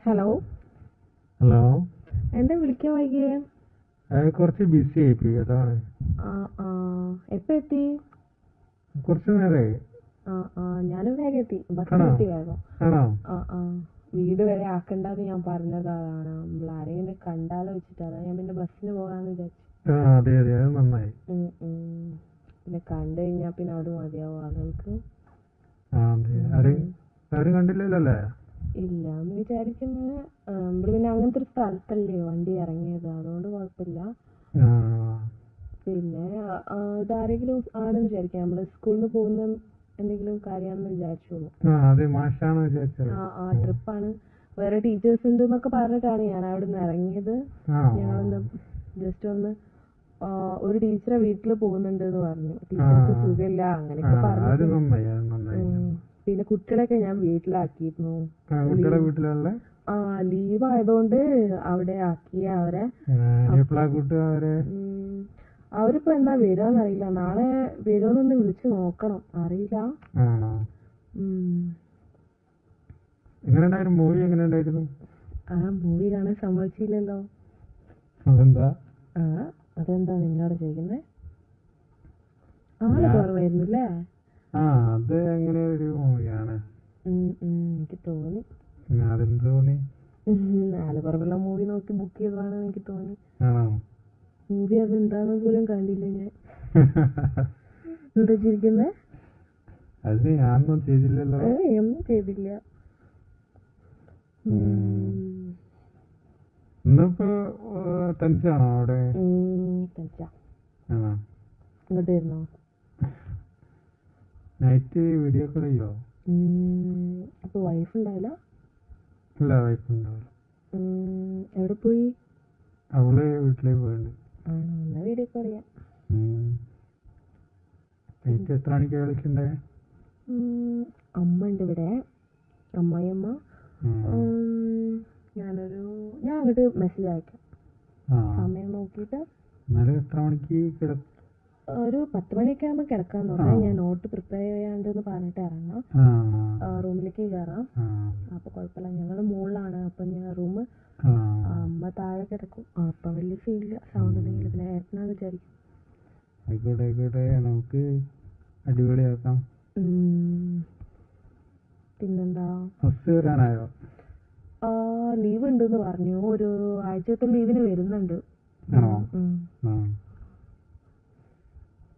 Hello. Hello. എന്താ വിളിക്കാൻ വൈകിയേ? കുറച്ച് ബിസി ആയിപ്പോയി, അതാണ്. ആ ആ എപ്പോ എത്തി? കുറച്ച് നേരമായി. ഞാനും വേഗം എത്തി, ബസ്സിൽ ആണോ? എത്തി വേഗം. ആണോ? ആ ആ വീട് വരെ ആക്കണ്ടെന്ന് ഞാൻ പറഞ്ഞതാണ്. നമ്മൾ ആരെങ്കിലും കണ്ടാലോ വെച്ചിട്ട്, അതാ ഞാൻ പിന്നെ ബസ്സിന് പോകാന്ന് വിചാരിച്ചു. അതെ അതെ, അത് നന്നായി. പിന്നെ കണ്ടു കഴിഞ്ഞാൽ പിന്നെ അത് മതിയാവും ആളുകൾക്ക്. അതെ, ആരും കണ്ടില്ലല്ലോ അല്ലേ? ഇല്ല എന്ന് വിചാരിക്കുന്നത്. നമ്മള് പിന്നെ അങ്ങനത്തെ ഒരു സ്ഥലത്തല്ലേ വണ്ടി ഇറങ്ങിയത്, അതുകൊണ്ട് കുഴപ്പമില്ല. ആ, പിന്നെ ഇതാരെങ്കിലും ആണെന്ന് വിചാരിക്കാം, നമ്മള് സ്കൂളിൽ നിന്ന് പോകുന്ന എന്തെങ്കിലും കാര്യമാണെന്ന് വിചാരിച്ചോളൂ. അതെ, മാഷാണ് വിചാരിച്ചത്. ആ ട്രിപ്പാണ്, വേറെ ടീച്ചേഴ്സ് ഉണ്ട് എന്നൊക്കെ പറഞ്ഞിട്ടാണ് ഞാൻ അവിടെ നിന്ന് ഇറങ്ങിയത്. ഞങ്ങളൊന്ന് ജസ്റ്റ് ഒന്ന് ഒരു ടീച്ചറെ വീട്ടിൽ പോകുന്നുണ്ട് എന്ന് പറഞ്ഞു. ടീച്ചർക്ക് സുഖമില്ല അങ്ങനെയൊക്കെ പറഞ്ഞു. പിന്നെ കുട്ടികളൊക്കെ ഞാൻ വീട്ടിലാക്കിയിരുന്നു. ലീവ് ആയതുകൊണ്ട് അവിടെ ആക്കി അവരെ. അവരിപ്പോ എന്താ വരാന്ന് അറിയില്ല, നാളെ വരുമെന്നൊന്ന് വിളിച്ചു നോക്കണം, അറിയില്ല. മൂവി കാണാൻ സമ്മതിച്ചില്ലല്ലോ. അതെന്താ നിങ്ങളോട് ചോദിക്കുന്നേ? ആള് കുറവായിരുന്നില്ലേ? എനിക്ക് തോന്നി ആള് കുറവുള്ള മൂവി നോക്കി ബുക്ക് ചെയ്തതാണെന്ന് എനിക്ക് തോന്നി. മൂവി അതെന്താന്ന് പോലും കണ്ടില്ല ഞാൻ. എന്താ ചിരിക്കുന്നേ? ഒന്നും ചെയ്തില്ല. ഇന്നിപ്പോ തനിച്ചാണോ അവിടെ? ഇങ്ങോട്ട് വരുന്നോ? നൈറ്റ് വീഡിയോ കോൾ ചെയ്യോ? അപ്പൊ വൈഫ് ഉണ്ടാവില്ല? ഇല്ല, വൈഫ് ഉണ്ടാവില്ല. എവിടെ പോയി? അവള് വീട്ടിലേക്ക് പോയിട്ടുണ്ട്. എന്നാ വീഡിയോ കോൾ ചെയ്യാം. നൈറ്റ് എത്ര മണിക്കാ വിളിക്കണ്ടേ? അമ്മ ഉണ്ട് ഇവിടെ, അമ്മായിയമ്മ. ഞാൻ അങ്ങോട്ട് മെസ്സേജ് അയക്കാം, സമയം നോക്കിയിട്ട്. എത്ര മണിക്ക് കിടക്കും? ഒരു 10 മണിയൊക്കെ ആകുമ്പോൾ കിടക്കാൻ നോക്കാം. ഞാൻ നോട്ട് പ്രിപ്പയർ ചെയ്യാണ്ടെന്ന് പറഞ്ഞിട്ട് ഇറങ്ങാം, റൂമിലേക്ക് കയറാം. അപ്പൊ കുഴപ്പമില്ല, ഞങ്ങള് മുകളിലാണ്. അപ്പൊ ഞാൻ റൂമ്, അമ്മ താഴെ കിടക്കും. അപ്പൊ വലിയ ഫീലില്ല, സൗണ്ട് ഉണ്ടെങ്കിൽ. പിന്നെ ഏട്ടനാന്ന് വിചാരിക്കും. ആയിക്കോട്ടെ, നമുക്ക് അടിപൊളിയാക്കാം. പിന്നെന്താ? ബസ് കയറാനായോ? ലീവ് ഉണ്ടെന്ന് പറഞ്ഞു, ഒരു ആഴ്ചത്തെ ലീവിന് വരുന്നുണ്ട്.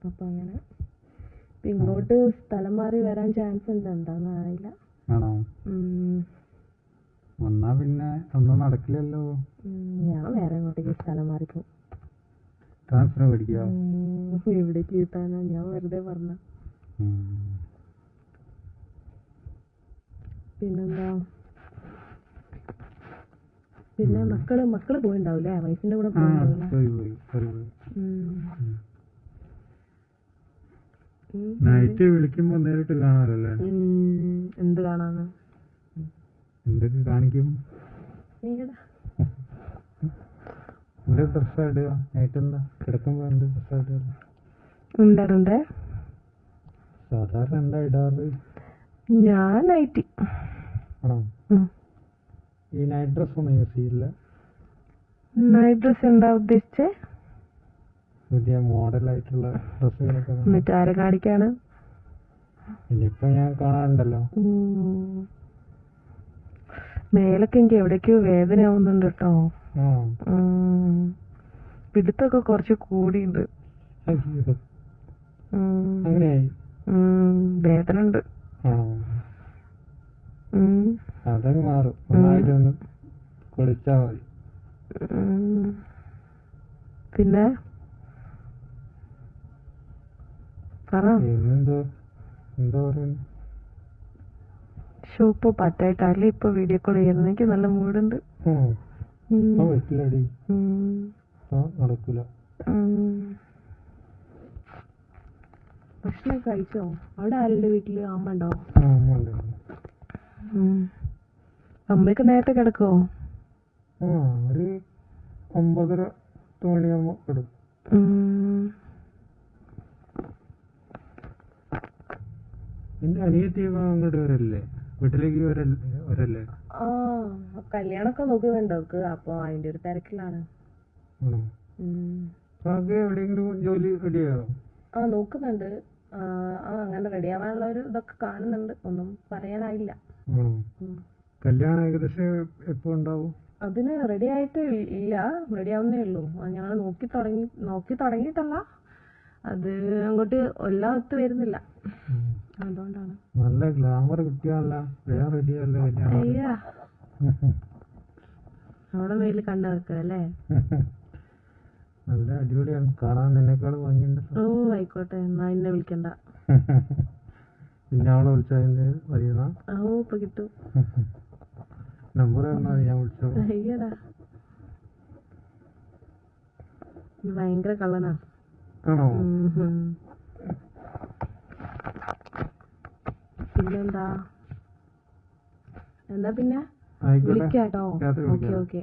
അപ്പൊ അങ്ങനെ ഇങ്ങോട്ട് സ്ഥലം മാറി വരാൻ ചാൻസ് ഉണ്ട്, എന്താന്ന് അറിയില്ല. വന്നാ പിന്നെ ഒന്നും നടക്കില്ലല്ലോ. ഞാൻ വേറെ എങ്ങോട്ടേക്ക് സ്ഥലം മാറിപ്പോ. ട്രാൻസ്ഫർ മേടിക്കോ? എവിടേക്ക് കിട്ടാനാ, ഞാൻ വെറുതെ പറഞ്ഞ. പിന്നെന്താ? പിന്നെ മക്കള് പോയിണ്ടാവൂലേ? വൈഫിന്റെ കൂടെ പോയിണ്ടാവില്ല. നൈറ്റ് വിളിക്കുമ്പോ നേരിട്ട് കാണാറല്ലേ? എന്ത് കാണാന്ന്? എന്തൊക്കെ കാണിക്കും? എന്ത് ഡ്രസ്സാ ഇടുക നൈറ്റ്? എന്താ കിടക്കുമ്പോ എന്ത് ഡ്രസ്സാ ഇടുക? ഉണ്ട്. സാധാരണ എന്താ ഇടാറ്? ഞാൻ നൈറ്റി. ആണോ? ഈ നൈറ്റ് ഡ്രസ് ഒന്നും യൂസ് ചെയ്യില്ല? നൈറ്റ് ഡ്രസ് എന്താ ഉദ്ദേശിച്ചേ? പുതിയ മോഡലായിട്ടുള്ള ഡ്രസ്സുകളൊക്കെ. എന്നിട്ട് ആരെ കാണിക്കാണ്? ഇപ്പൊ ഞാൻ കാണാറുണ്ടല്ലോ. മേലൊക്കെ എനിക്ക് എവിടേക്കോ വേദന ആവുന്നുണ്ട് കേട്ടോ. പിടുത്തൊക്കെ കുറച്ച് കൂടിയുണ്ട്. അങ്ങനെയായി? വേദന ഉണ്ട്. അതങ്ങ് മാറും, നന്നായിട്ടൊന്ന് കുളിച്ചാ മതി. പിന്നെ എന്തോ പറയുന്നു? ഇപ്പൊ പറ്റായിട്ടല്ലേ ഇപ്പൊ വീഡിയോ കോൾ ചെയ്യുന്നത്. എനിക്ക് നല്ല മൂടുണ്ട്. നടക്കൂല. ഭക്ഷണം കഴിച്ചോ? അവിടെ ആരുടെ വീട്ടില്? അമ്മ ഉണ്ടോ? അമ്മയൊക്കെ നേരത്തെ കിടക്കുവോ? ഒരു 9:30 മണിയാകുമ്പോ കിടക്കും. എന്റെ അനിയത്തി അങ്ങോട്ട് വരല്ലേ? വീട്ടിലേക്ക് വരല്ലേ? ആ കല്യാണമൊക്കെ നോക്കുന്നുണ്ട് അവക്ക്. അപ്പൊ അതിന്റെ ഒരു തിരക്കിലാണ്. ആണോ? ആകെ എവിടെയെങ്കിലും ജോലി റെഡിയായോ? ആ നോക്കുന്നുണ്ട്. അങ്ങനെ റെഡി ആവാനുള്ള ഒരു ഇതൊക്കെ കാണുന്നുണ്ട്. ഒന്നും പറയാനായില്ല. ആണോ? കല്യാണം ഏകദേശം എപ്പോ ഉണ്ടാവും? അതിന് റെഡി ആയിട്ട് ഇല്ല, റെഡി ആവുന്നേ ഉള്ളൂ. ഞങ്ങൾ നോക്കി തുടങ്ങിയിട്ടല്ല, അത് അങ്ങോട്ട് എല്ലാം ഒത്തു വരുന്നില്ല, അതുകൊണ്ടാണ്. നല്ല ഗ്ലാമർ കിട്ടിയാല വേറെ റെഡിയല്ല കല്യാണം. അയ്യാ അവിടെ മേലിൽ കണ്ടു വെക്കല്ലേ. നല്ല അടിപൊളിയാണ് കാണാൻ, നിന്നെക്കാൾ ഭംഗിയുണ്ട്. ഓ ആയിക്കോട്ടെ, എന്നാ എന്നെ വിളിക്കണ്ട. പിന്നെ അവളെ വിളിച്ചതിന്റെ അറിയണ? ഓ ഇപ്പൊ കിട്ടും. നമ്പർ തന്നാ ഞാൻ വിളിച്ചോളൂ. അയ്യടാ ഭയങ്കര കള്ളനാ. ആണോ? പിന്നെന്താ? എന്നാ പിന്നെ ആയിക്കോട്ടെ, വിളിക്കാട്ടോ. രാത്രി ഓക്കെ വിളിക്കാം. ഓക്കെ.